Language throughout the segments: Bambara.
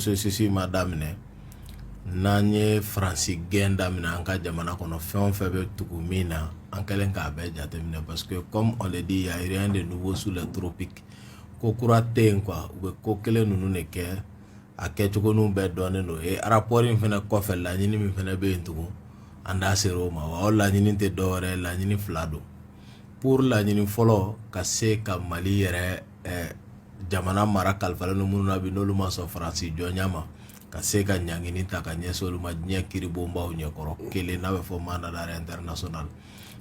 processus ma daminɛ n'an ye Faransi gɛn daminɛ an ka jamana kɔnɔ fɛn o fɛn bɛ tugu min na an kɛlen k'a bɛɛ jateminɛ parce que comme on le dit il y a rien de nouveau sous les tropiques ko kura tɛ yen quoi u bɛ ko kelen ninnu de kɛ a kɛcogo ninnu bɛɛ dɔnnen don et rapport in fana kɔfɛ laɲini min fana bɛ yen tugun an da sera o ma wa o laɲini tɛ dɔwɛrɛ ye laɲini fila don pour laɲini fɔlɔ ka se ka Mali yɛrɛ jamana mara kalifalen ninnu minnu na bi n'olu ma sɔn Faransi jɔnya ma ka se ka ɲangini ta ka ɲɛsin olu ma diɲɛ kiribonbaw ɲɛkɔrɔ kelen n'a bɛ fɔ mandat d'arrêt international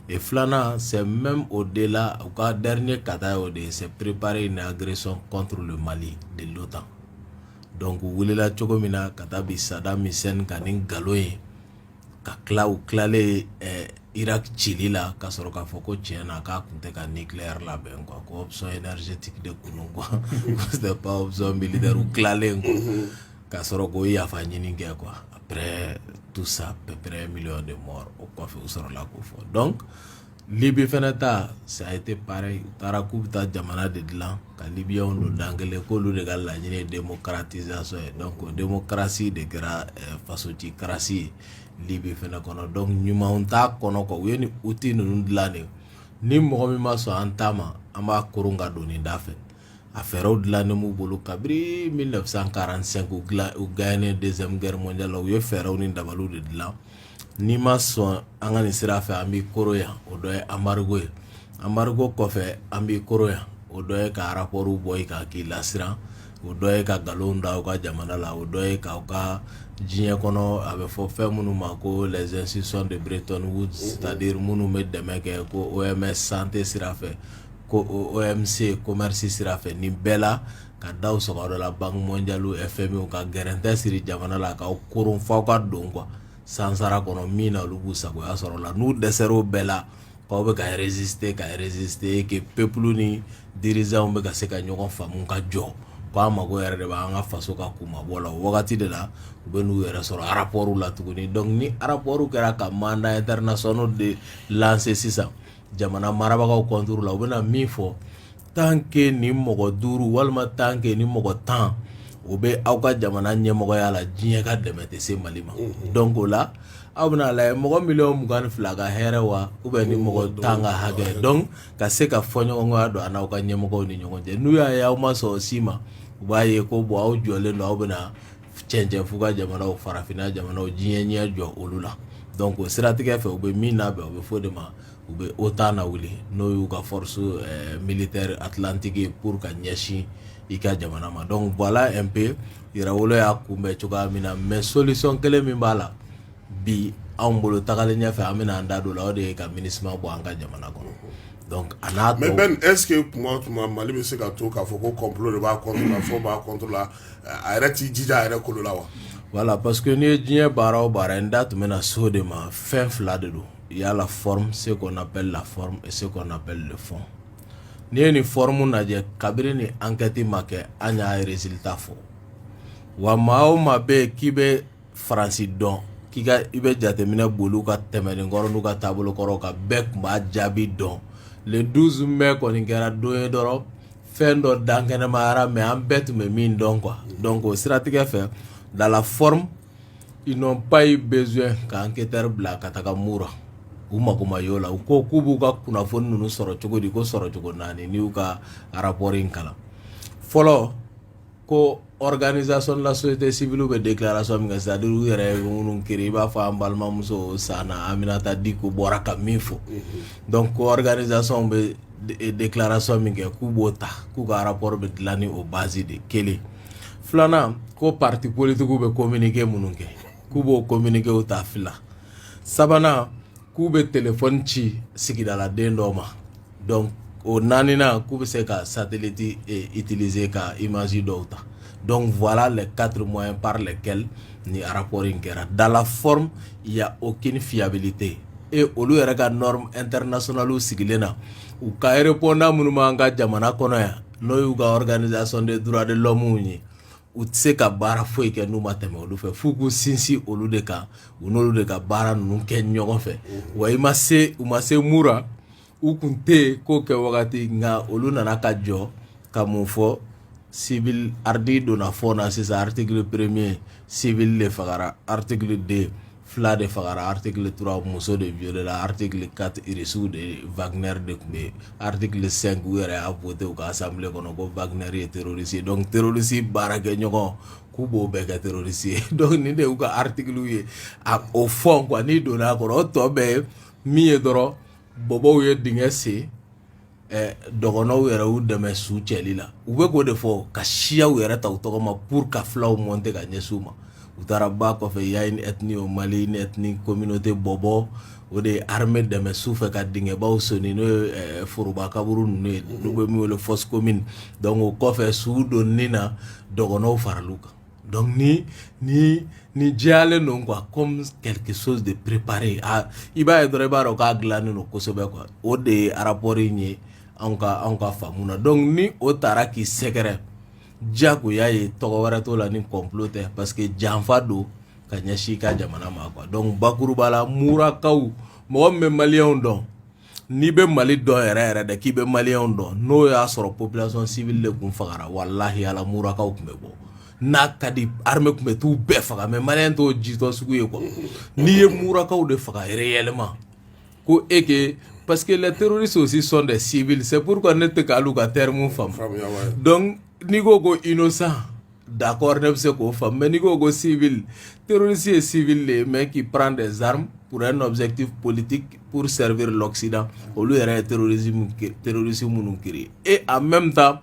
et filanan c'est même au-delà u ka dernier kata o de c'est préparer une agression contre le Mali de l'OTAN donc u wulila cogo min na ka taa bi Saddam Hussein ka ni nkalon ye ka tila u tilalen Irak cili la ka sɔrɔ k'a fɔ ko tiɲɛ na k'a tun tɛ ka nucléaire labɛn quoi ko option énergétique de kun don quoi c'était pas option militaire u tilalen quoi ka sɔrɔ k'o yafa ɲini kɛ quoi après tout ça à peu près 1 million de morts o kɔfɛ u sɔrɔla k'o fɔ donc Libye fana ta ça a été pareil u taara k'u bɛ taa jamana de dilan ka Libyɛnw don dan kelen k'olu de ka laɲini ye démocratisation ye donc démocratie de kɛra fasocratie ye Libye fana kɔnɔ donc ɲumanw t'a kɔnɔ quoi u ye ni outil ninnu dilan de ni mɔgɔ min ma sɔn an ta ma an b'a koron ka don nin da fɛ a fɛɛrɛw dilannen b'u bolo kabiri 1945 u gagné deuxième guerre mondiale u ye fɛɛrɛw ni dabaliw de dilan n'i ma sɔn an ka nin sira fɛ an b'i koro yan o dɔ ye embargo ye embargo kɔfɛ an b'i koro yan o dɔ ye ka rapportw bɔ i kan k'i lasiran o dɔ ye ka nkalonw da u ka jamana la o dɔ ye k'aw ka diɲɛ kɔnɔ a bɛ fɔ fɛn minnu ma ko les institutions de Bretton Woods c'est-à-dire minnu bɛ dɛmɛ kɛ ko OMS santé sira fɛ ko OMC commerce sira fɛ nin bɛɛ la ka daw sɔgɔ dɔ la Banque mondiale FMI ka gɛrɛntɛ siri jamana la k'aw koron f'aw ka don quoi sansara kɔnɔ min na olu b'u sagoya sɔrɔ la n'u dɛsɛr'o bɛɛ la k'aw bɛ ka résister que peuple ni dirigeants bɛ ka se ka ɲɔgɔn faamu ka jɔ k'an mago yɛrɛ de b'an ka faso ka kumabɔ la o wagati de la u bɛ n'u yɛrɛ sɔrɔ rapportw la tuguni donc ni rapportw kɛra ka mandat international de lancer sisan jamana marabagaw contour la u bɛna min fɔ tant que ni mɔgɔ 5 walima tant que ni mɔgɔ 10 o bɛ aw ka jamana ɲɛmɔgɔya la diɲɛ ka dɛmɛ tɛ se Mali ma donc o la aw bɛna lajɛ mɔgɔ 22 ka hɛrɛ wa ou bien ni mɔgɔ 10 ka hakɛ donc ka se ka fɔ ɲɔgɔnkɔya don an n'aw ka ɲɛmɔgɔw ni ɲɔgɔn cɛ n'u y'a ye aw ma sɔn o si ma u b'a ye ko bon aw jɔlen don aw bɛna cɛncɛn f'u ka jamanaw farafinna jamanaw diɲɛ ɲɛ jɔ olu la donc o siratigɛ fɛ u bɛ min labɛn u bɛ fɔ de ma u bɛ OTAN na wuli n'o y'u ka force militaire atlantique pour ka ɲɛsin i ka jamana ma donc voilà un peu Yirawolo y'a kunbɛ cogoya min na mais solution kelen min b'a la bi anw bolo tagalen ɲɛfɛ an bɛna an da don la o de ye ka MINUSMA bɔ an ka jamana kɔnɔ donc a n'a tɔ mais Ben est-ce que tuma o tuma Mali bɛ se ka to k'a fɔ ko complot de b'a contre la fɔ b'a contre la a yɛrɛ t'i jija a yɛrɛ kolo la wa voilà parce que n'i ye diɲɛ baara o baara n da tun bɛna s'o de ma fɛn fila de don il y a la forme ce qu'on appelle la forme et ce qu'on appelle le fond n'i ye nin forme lajɛ kabiri ni enquête ma kɛ an y'a résultat fɔ wa maa o maa bɛ yen k'i bɛ Faransi dɔn k'i ka i bɛ jateminɛ boli u ka tɛmɛnen kɔrɔ n'u ka taabolo kɔrɔ ka bɛɛ tun b'a jaabi dɔn le 12 mai kɔni kɛra don ye dɔrɔn fɛn dɔ dankɛnɛmayara mais an bɛɛ tun bɛ min dɔn quoi donc o siratigɛ fɛ dans la forme ils n'ont pas eu besoin ka enquêteur bila ka taga Mura u mago ma y'o la u ko k'u b'u ka kunnafoni ninnu sɔrɔ cogo di ko sɔrɔ cogo 4 ni y'u ka rapport in kalan fɔlɔ ko organisation de la société civile bɛ déclaration min kɛ c'est-à-dire u yɛrɛ minnu kiri i b'a fɔ an balimamuso Sana Aminata Diko bɔra ka min fɔ donc ko organisation bɛ déclaration min kɛ k'u b'o ta k'u ka rapport bɛ dilan ni o base de kelen filanan ko parti politique bɛ communiquer minnu kɛ k'u b'o communiquer o ta fila sabanan k'u bɛ téléphone ci sigidaladen dɔw ma donc o naaninan k'u bɛ se ka satellite utiliser ka image dɔw ta donc voilà les 4 moyens par lesquels ni rapport in kɛra dans la forme il y a aucune fiabilité et olu yɛrɛ ka norme internationale sigilen na u ka répondant minnu b'an ka jamana kɔnɔ yan n'o y'u ka organisation des droits de l'homme ye u tɛ se ka baara foyi kɛ n'u ma tɛmɛ olu fɛ f'u k'u sinsin olu de kan u n'olu de ka baara ninnu kɛ ɲɔgɔn fɛ wa u ma se Mura u kun tɛ yen k'o kɛ wagati nka olu nana ka jɔ ka mun fɔ civil ardi donna fona sisan article 1er civil le fagara article 2 fila de fagara article 3 muso de violé la article 4 irisu de Wagner de kumbe article 5 u yɛrɛ a voté u ka assemblée kɔnɔ ko Wagner ye terroriste donc terroriste baara kɛ ɲɔgɔn k'u b'o bɛɛ kɛ terroriste ye donc ni de y'u ka article ye a o fɔ quoi ni donna a kɔrɔ o tɔ bɛɛ ye min ye dɔrɔn bɔbɔw ye dingɛ sen dɔgɔnɔw yɛrɛ y'u dɛmɛ su cɛli la u bɛ k'o de fɔ ka siyaw yɛrɛ ta u tɔgɔ ma pour ka filaw monter ka ɲɛsin u ma u taara ba kɔfɛ il y a une ethnie au Mali une ethnie communauté bɔbɔ o de ye armée dɛmɛ su fɛ ka dingɛbaw soni n'o ye foroba kaburu ninnu ye n'u bɛ min wele fosse commune donc o kɔfɛ su donni na dɔgɔnɔw faral'u kan donc ni diyalen don quoi comme quelque chose de préparé i b'a ye dɔrɔn i b'a dɔn k'a dilannen don kosɛbɛ quoi o de ye rapport in ye anw ka faamu na donc ni o taara k'i sɛgɛrɛ jagoya ye tɔgɔ wɛrɛ t'o la ni complot tɛ parce que janfa don ka ɲɛsin i ka jamana ma quoi donc bakuruba la murakaw mɔgɔ min bɛ maliyɛnw dɔn n'i bɛ mali dɔn yɛrɛ yɛrɛ dɛ k'i bɛ maliyɛnw dɔn n'o y'a sɔrɔ population civile de tun fagara walahi ala murakaw tun bɛ bɔ n'a ka di armée tun bɛ t'u bɛɛ faga mais maliyɛn t'o jitɔ sugu ye quoi n'i ye murakaw de faga réellement ko parce que les terroristes aussi sont des civils c'est pourquoi ne tɛ k'alu ka terme faamu donc n'i ko ko innocent d'accord ne bɛ se k'o faamu mais n'i ko ko civil terroriste ye civil de mais qui prend des armes pour un objectif politique pour servir l'Occident olu yɛrɛ ye terrorisme minnu créé et en même temps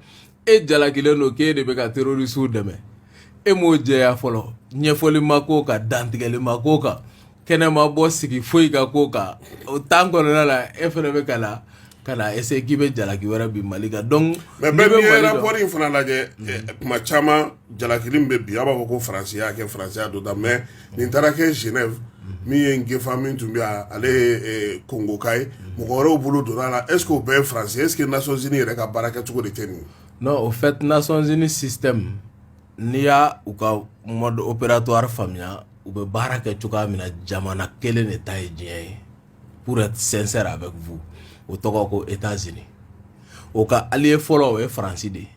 jalakilen don k'e de bɛ ka terroristes dɛmɛ m'o jɛya fɔlɔ ɲɛfɔli ma k'o kan dantigɛli ma k'o kan kɛnɛma bɔ sigi foyi ka k'o kan o temps kɔnɔna la fɛnɛ bɛ ka na essayer k'i bɛ jalaki wɛrɛ bi Mali kan donc mais bɛɛ n'i ye rapport in fana lajɛ kuma caman jalakili min bɛ bi a b'a fɔ ko Faransi y'a kɛ Faransi y'a dɔ ta mais nin taara kɛ Genève min ye Ngefa min tun bɛ ale ye Kongoka ye mɔgɔ wɛrɛw bolo donna a la est ce que o bɛɛ ye Faransi est ce que Nations Unies yɛrɛ ka baara kɛcogo de tɛ nin ye non au fait Nations Unies système n'i y'a u ka mode opératoire faamuya u bɛ baara kɛ cogoya min na jamana kelen de ta ye diɲɛ ye pour être sincère avec vous o tɔgɔ ko États-Unis o ka allié fɔlɔ o ye Faransi de ye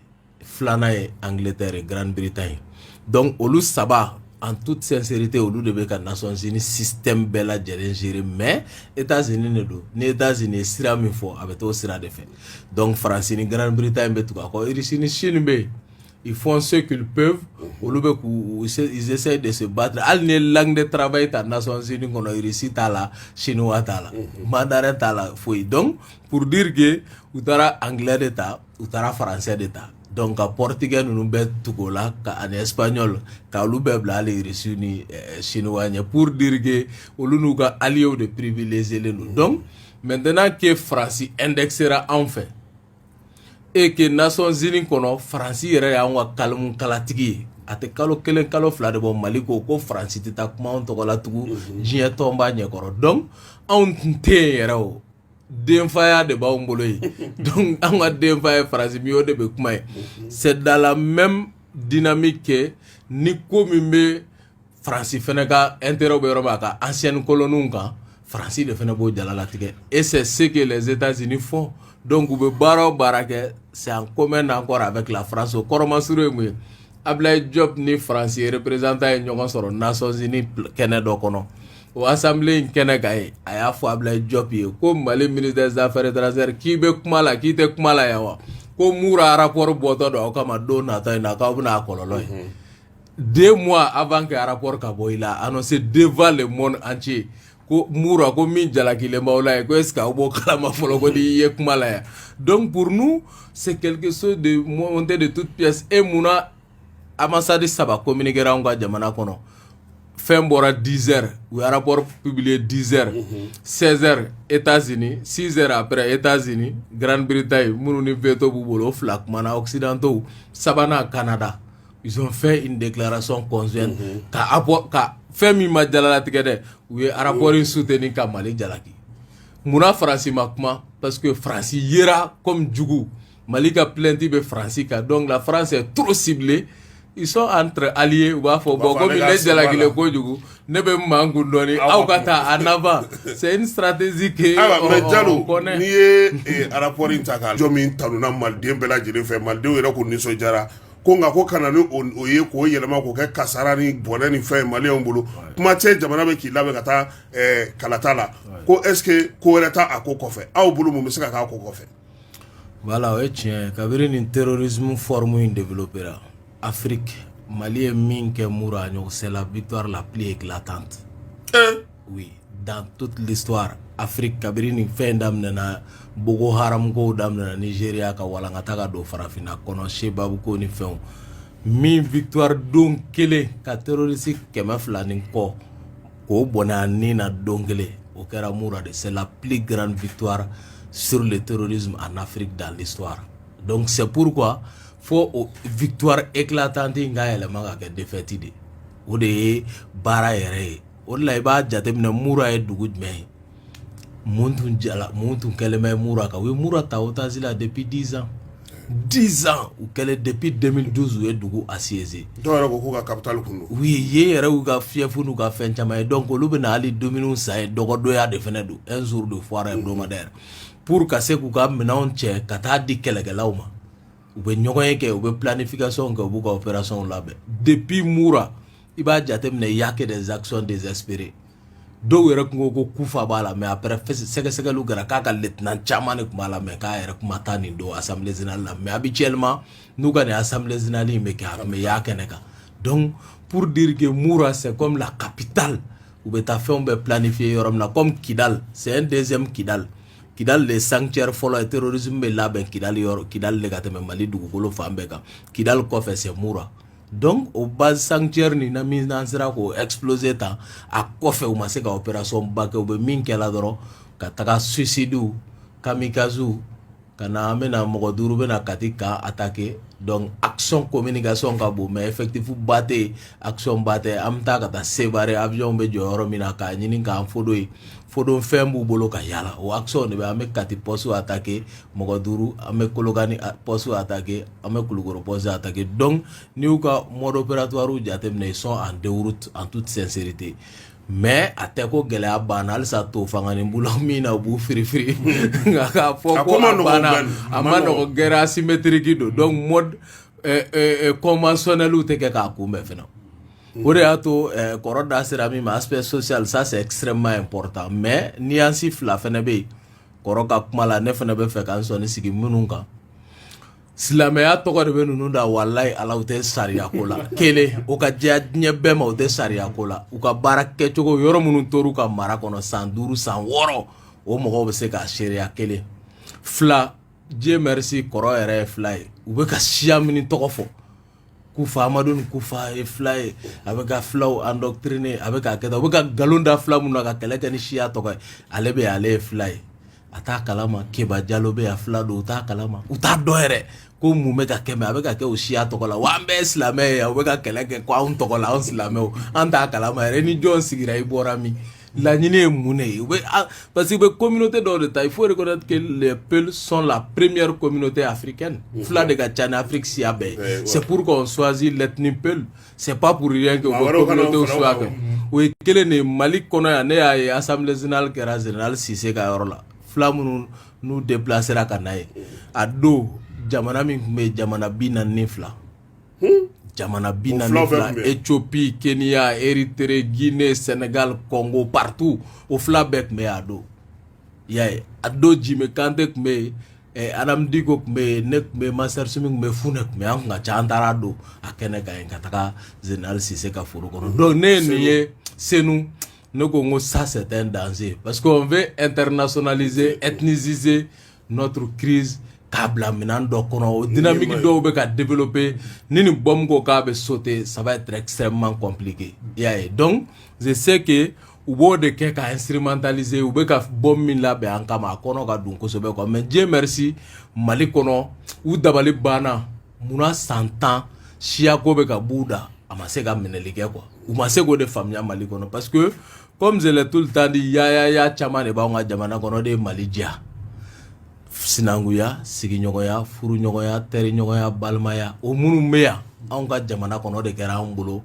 filanan ye Angleterre ye Grande-Bretagne donc olu saba en toute sincérité olu de bɛ ka Nations Unies système bɛɛ lajɛlen gérer mais États-Unis de don ni États-Unis ye sira min fɔ a bɛ t'o sira de fɛ donc Faransi ni Grande-Bretagne bɛ tugu a kɔ Russie ni Chine bɛ yen ils font ce qu'ils peuvent ils essaient de se battre hali ni langue de travail ta Nations Unies kɔnɔ Russie t'a la chinois t'a la mandarin t'a la foyi donc pour dire que u taara anglais de ta u taara français de ta donc ka portugais ninnu bɛɛ tugu o la ka ani espagnol ka olu bɛɛ bila hali Russie ni chinois ɲɛ pour dire que olu n'u ka alliés de privilégiés don donc maintenant que France indexera anw fɛ et que Nations Unies kɔnɔ Faransi yɛrɛ y'anw ka kalimu kalatigi ye a tɛ kalo kelen kalo fila de bɔ Mali ko Faransi tɛ taa kuma anw tɔgɔ la tugun diɲɛ tɔn b'a ɲɛkɔrɔ donc anw tun tɛ yen yɛrɛ o denfaya de b'anw bolo yen donc anw ka denfaya Faransi min o de bɛ kuma ye c'est dans la même dynamique que ni ko min bɛ Faransi fɛnɛ ka intérêt bɛ yɔrɔ min a ka ancienne colonies kan Faransi de fɛnɛ b'o jalalatigɛ et c'est ce que les États-Unis font donc u bɛ baara o baara kɛ c'est en commun encore avec la France o kɔrɔmasuru ye mun ye Ablaye Diop ni France ye représentant ye ɲɔgɔn sɔrɔ Nations Unies kɛnɛ dɔ kɔnɔ o assemblée in kɛnɛ kan ye a y'a fɔ Ablaye Diop ye ko Mali ministre des affaires étrangères k'i bɛ kuma la k'i tɛ kuma la yan wa ko Mura rapport bɔtɔ don aw kama don nata in na k'aw bɛna a kɔlɔlɔ ye 2 mois avant que rapport ka bɔ i la annoncé devant le monde entier ko Mura ko min jalakilen b'aw la ye ko est ce que aw b'o kalama fɔlɔ ko n'i ye kuma la yan donc pour nous c'est quelque chose de monté de toutes pièces et munna ambassade saba communiquera anw ka jamana kɔnɔ fɛn bɔra 10 heures u ye rapport publié 10 heures 16 heures États-Unis 6 heures après États-Unis Grande-Bretagne minnu ni veto b'u bolo o fila kumana occidentaux sabanan Canada ils ont fait une déclaration conjointe ka fɛn min ma jalalatigɛ dɛ u ye rapport in soutenir ka Mali jalaki munna Faransi ma kuma parce que Faransi yera comme jugu Mali ka plainte bɛ Faransi kan donc la France est trop ciblée ils sont entre alliés u b'a fɔ bon comme ne jalakile kojugu ne bɛ man kun dɔɔni aw ka taa en avant c'est une stratégie que on connaît n'i ye rapport in ta ka jɔn min tanuna maliden bɛɛ lajɛlen fɛ malidenw yɛrɛ ko nisɔndiyara ko nka ko kana ni o ye k'o yɛlɛma k'o kɛ kasara ni bɔnɛ ni fɛn maliyɛnw bolo kuma tɛ jamana bɛ k'i labɛn ka taa kalata la ko est ce que ko wɛrɛ t'a ko kɔfɛ aw bolo mun bɛ se ka k'a ko kɔfɛ. Voilà, o ye tiɲɛ ye kabiri nin terrorisme forme in développera Afrique Mali ye min kɛ Mura ɲɔgɔn c'est la victoire la plus éclatante. Oui, dans toute l'histoire Afrique kabiri nin fɛn daminɛna Boko Haram ko daminɛna Nigeria ka walankata ka don farafinna kɔnɔ Shebabu ko ni fɛnw min victoire don kelen ka terroriste 200 ni kɔ k'o bɔnɛ a nin na don kelen o kɛra Mura de c'est la plus grande victoire sur le terrorisme en Afrique dans l'histoire. Donc c'est pourquoi faut victoire éclatante nga yɛlɛma ka kɛ défaite de o de ye baara yɛrɛ ye o de la i b'a jateminɛ Mura ye dugu jumɛn ye mun tun kɛlen bɛ Mura kan u ye Mura ta otage la depuis 10 ans 10 ans u kɛlen depuis 2012 u ye dugu assiégé dɔw yɛrɛ ko k'u ka capitale kun don oui ye yɛrɛ y'u ka fief n'u ka fɛn caman ye donc olu bɛna hali dumuniw san ye dɔgɔdɔya de fɛnɛ don un jour de foire hebdomadaire pour ka se k'u ka minɛnw cɛ ka taa di kɛlɛkɛlaw ma u bɛ ɲɔgɔn ye kɛ u bɛ planification kɛ u b'u ka opération labɛn depuis Mura i b'a jateminɛ il y a que des actions désespérées dɔw yɛrɛ kun ko kufa b'a la mais après sɛgɛsɛgɛliw kɛra k'a ka lieutenant caman de kun b'a la mais k'a yɛrɛ kuma taa nin don assemblée générale la mais habituellement n'u ka nin assemblée générale in bɛ kɛ a kun bɛ y'a kɛnɛ kan donc pour dire que Mura c'est comme la capitale u bɛ taa fɛnw bɛɛ planifier yɔrɔ min na comme Kidal c'est un deuxième Kidal Kidal le sanctuaire fɔlɔ ye terrorisme bɛ labɛn Kidal yɔrɔ Kidal de ka tɛmɛ Mali dugukolo fan bɛɛ kan Kidal kɔfɛ c'est Mura donc au base sanctuaire ni na min n'an sera k'o exploser tan a kɔfɛ u ma se ka opération ba kɛ u bɛ min kɛla dɔrɔn ka taga suicide kamikaze ka na an bɛna mɔgɔ 5 bɛna kati ka attaquer donc action communication ka bon mais effectif ba tɛ yen action ba tɛ an bɛ taa ka taa Sevare avion bɛ jɔ yɔrɔ min na k'a ɲini k'an fodon ye fodon fɛn b'u bolo ka yala o action de bɛ an bɛ kati poste attaquer mɔgɔ 5 an bɛ Kolokani poste attaquer an bɛ Kulukoro poste attaquer donc n'i y'u ka mode opératoire jateminɛ ils sont en déroute en toute sincérité mais a tɛ ko gɛlɛya banna halisa t'o fanga ni bolo min na u b'u firifiri nka k'a fɔ ko a banna a ma nɔgɔ guerre asymétrique don donc mode conventionnel tɛ kɛ k'a kunbɛn fana o de y'a to kɔrɔ da sera min ma aspect social ça c'est extrêmement important mais nuance fila fana bɛ yen kɔrɔ ka kuma la ne fana bɛ fɛ k'an sɔnni sigi minnu kan silamɛya tɔgɔ de bɛ ninnu da walayi ala u tɛ sariya ko la kelen o ka diya diɲɛ bɛɛ ma u tɛ sariya ko la u ka baara kɛcogo yɔrɔ minnu tor'u ka mara kɔnɔ san 5 san 6 o mɔgɔw bɛ se ka seereya kelen fila Dieu merci kɔrɔ yɛrɛ ye fila ye u bɛ ka siya min tɔgɔ fɔ Kufa Amadu ni Kufa ye fila ye a bɛ ka filaw endoctriner a bɛ ka kɛ tan u bɛ ka nkalon da fila minnu na ka kɛlɛ kɛ ni siya tɔgɔ ye ale bɛ ale ye fila ye a t'a kalama Keba Jalo bɛ yan fila don u t'a kalama u t'a dɔn yɛrɛ ko mun bɛ ka kɛ mais a bɛ ka kɛ o siya tɔgɔ la wa an bɛɛ ye silamɛ ye u bɛ ka kɛlɛ kɛ ko anw tɔgɔ la anw silamɛw an t'a kalama yɛrɛ ni jɔn sigira i bɔra min laɲini ye mun de ye u bɛ parce que u bɛ communauté dɔw de ta il faut reconnaître que les Peuls sont la première communauté africaine fila de ka ca ni Afrique siya bɛɛ ye c'est pourquoi on choisit l'ethnie Peul c'est pas pour rien que u bɛ communauté choix kɛ o ye kelen de ye Mali kɔnɔ yan ne y'a ye assemblée générale kɛra général Cissé ka yɔrɔ la fila minnu n'u déplacera ka na ye a don jamana min tun bɛ yen jamana 42 jamana 42 Éthiopie Kenya Érythrée Guinée Sénégal Congo partout o fila bɛɛ tun bɛ yen a don i y'a ye a don Jime Kante tun bɛ yen Adam Diko tun bɛ yen ne tun bɛ yen Master Sumi tun bɛ yen Fune tun bɛ yen an tun ka ca an taara don a kɛnɛ kan yen ka taga général Cissé ka foro kɔnɔ donc ne ye nin ye Senu ne ko n ko ça c'est un danger parce qu'on veut internationaliser ethniciser notre crise k'a bila minɛn dɔ kɔnɔ o dynamique dɔw bɛ ka développer ni nin bombe ko k'a bɛ sauter ça va être extrêmement compliqué i y'a ye donc je sais que u b'o de kɛ ka instrumentaliser u bɛ ka bombe min labɛn an kama a kɔnɔ ka dun kosɛbɛ quoi mais Dieu merci Mali kɔnɔ u dabali banna munna san 10 siyako bɛ ka b'u da a ma se ka minɛli kɛ quoi u ma se k'o de faamuya Mali kɔnɔ parce que comme je l'ai tout le temps dit yaayaya caman de b'anw ka jamana kɔnɔ de ye Mali diya sinanguya sigiɲɔgɔnya furuɲɔgɔnya teriɲɔgɔnya balimaya o minnu bɛ yan anw ka jamana kɔnɔ de kɛra anw bolo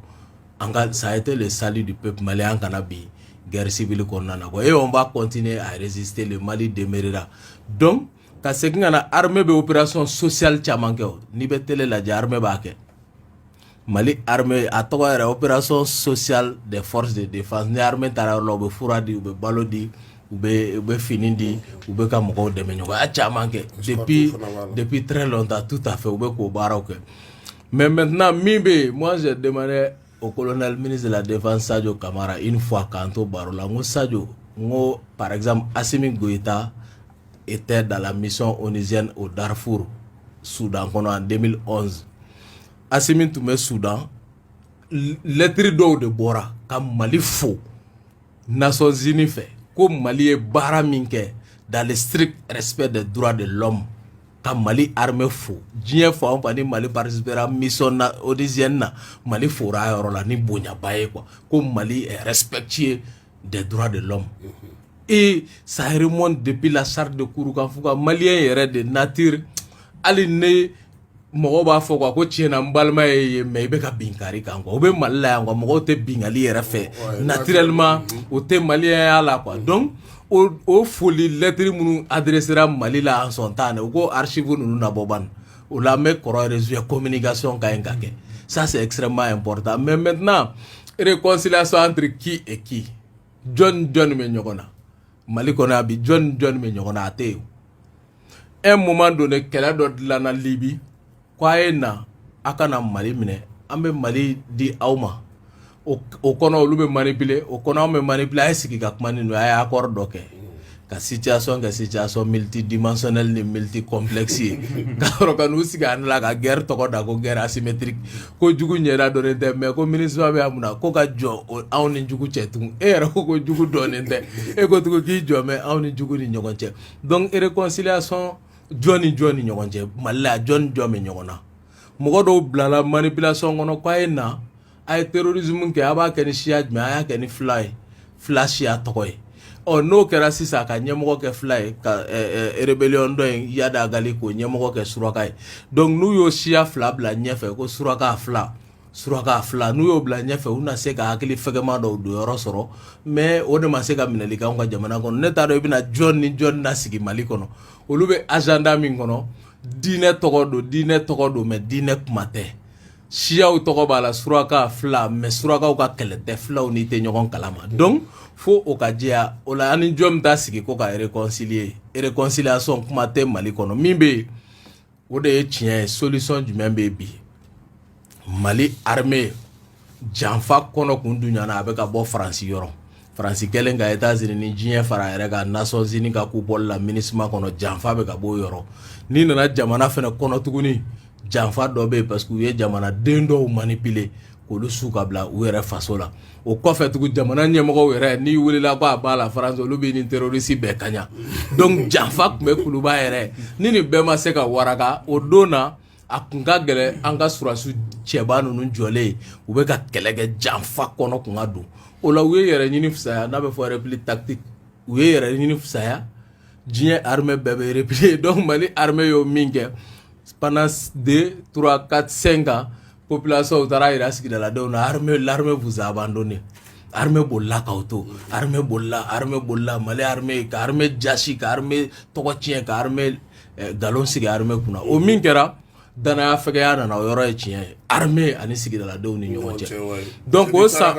an ka ça a été le salut du peuple malien an kana bi guerre civile kɔnɔna na quoi et on va continuer à résister le Mali demeurera donc ka segin ka na armée bɛ opération sociale caman kɛ o n'i bɛ télé lajɛ armée b'a kɛ Mali armée a tɔgɔ yɛrɛ opération sociale des forces de défense ni armée taara yɔrɔ la u bɛ fura di u bɛ balo di u bɛ fini di u bɛ ka mɔgɔw dɛmɛ ɲɔgɔn a caman kɛ depuis très longtemps tout à fait u bɛ k'o baaraw kɛ mais maintenant min bɛ yen moi j'ai demandé au colonel ministre de la défense Sadio Kamara une fois k'an to baro la n ko Sadio n ko par exemple Assimi Goïta était dans la mission onusienne au Darfour Soudan kɔnɔ en 2011 Assimi tun bɛ Soudan lettre dɔw de bɔra ka Mali fo Nations Unies fɛ ko Mali ye baara min kɛ dans le strict respect des droits de l'homme ka Mali armée fo diɲɛ fan o fan ni Mali participera mission onusienne na Mali fora a yɔrɔ la ni bonyaba ye quoi ko Mali est respectueux des droits de l'homme et ça remonte depuis la charte de Kouroukanfouka malien yɛrɛ de nature hali ne mɔgɔw b'a fɔ quoi ko tiɲɛna n balima ye mais i bɛ ka binkari kan quoi o bɛ Mali la yan quoi mɔgɔw tɛ binkali yɛrɛ fɛ naturellement o tɛ maliyɛnya la quoi donc o foli lettre minnu adressera Mali la en son temps o ko archive ninnu nabɔ ban o la n bɛ kɔrɔ réseau communication ka ɲi ka kɛ ça c'est extrêmement important mais maintenant réconciliation entre qui et qui jɔn bɛ ɲɔgɔn na Mali kɔnɔ a bi jɔn bɛ ɲɔgɔn na a tɛ yen un moment donné kɛlɛ dɔ dilanna Libi ko a ye na a ka na Mali minɛ an bɛ Mali di aw ma o kɔnɔ olu bɛ manipuler o kɔnɔ an bɛ manipuler a ye sigi ka kuma ni ninnu a ye accord dɔ kɛ ka situation kɛ situation multidimensionnelle ni multicomplexe ye ka sɔrɔ ka n'u sigi an la ka guerre tɔgɔ da ko guerre asymétrique ko jugu ɲɛda dɔnnen tɛ mais ko MINUSMA bɛ yan mun na ko ka jɔ anw ni jugu cɛ tugun e yɛrɛ ko jugu dɔnnen tɛ e ko tugun k'i jɔ mɛ anw ni jugu ni ɲɔgɔn cɛ donc réconciliation jɔn ni ɲɔgɔn cɛ Mali la jɔn bɛ ɲɔgɔn na mɔgɔ dɔw bilala manipulation kɔnɔ ko a ye na a ye terrorisme kɛ a b'a kɛ ni siya jumɛn a y'a kɛ ni fila ye fila siya tɔgɔ ye n'o kɛra sisan ka ɲɛmɔgɔ kɛ fila ye ka rébellion dɔ in Yada Gali k'o ɲɛmɔgɔ kɛ suraka ye donc n'u y'o siya fila bila ɲɛfɛ ko suraka fila n'u y'o bila ɲɛfɛ u na se ka hakili fɛgɛman dɔw don yɔrɔ sɔrɔ mais o de ma se ka minɛli k'anw ka jamana kɔnɔ ne t'a dɔn i bɛna jɔn ni jɔn na sigi Mali kɔnɔ olu bɛ agenda min kɔnɔ diinɛ tɔgɔ don mais diinɛ kuma tɛ siyaw tɔgɔ b'a la suraka fila mais surakaw ka kɛlɛ tɛ filaw n'i tɛ ɲɔgɔn kalama donc fo o ka jɛya o la an ni jɔn bɛ taa sigi ko ka réconciliation kuma tɛ Mali kɔnɔ min bɛ yen o de ye tiɲɛ ye solution jumɛn bɛ yen bi Mali armée janfa kɔnɔ kun dun ɲana a bɛ ka bɔ Faransi yɔrɔ Faransi kɛlen ka États-Unis ni diɲɛ fara yɛrɛ ka Nations Unies ka coupole la MINUSMA kɔnɔ janfa bɛ ka bɔ o yɔrɔ n'i nana jamana fɛnɛ kɔnɔ tuguni janfa dɔ bɛ yen parce que u ye jamanaden dɔw manipuler k'olu su ka bila u yɛrɛ faso la o kɔfɛ tugun jamana ɲɛmɔgɔw yɛrɛ n'i wulila ko a b'a la France olu bɛ ni terroriste bɛɛ kaɲa donc janfa tun bɛ kuluba yɛrɛ ni nin bɛɛ ma se ka waraka o don na a kun ka gɛlɛn an ka surasiw cɛba ninnu jɔlen u bɛ ka kɛlɛ kɛ janfa kɔnɔ kun ka don o la u ye yɛrɛ ɲini fisaya n'a bɛ fɔ réplique tactique u ye yɛrɛ ɲini fisaya diɲɛ armée bɛɛ bɛ replier donc Mali armée y'o min kɛ pendant 2, 3, 4, 5 ans population taara yira sigidaladenw na l'armée vous a abandonné armée bolila k'aw to armée bolila Mali armée ka armée jasi ka armée tɔgɔ tiɲɛ ka armée galon sigi armée kunna o min kɛra danaya fɛgɛya nana o yɔrɔ ye tiɲɛ ye armée ani sigidaladenw ni ɲɔgɔn cɛ donc o sa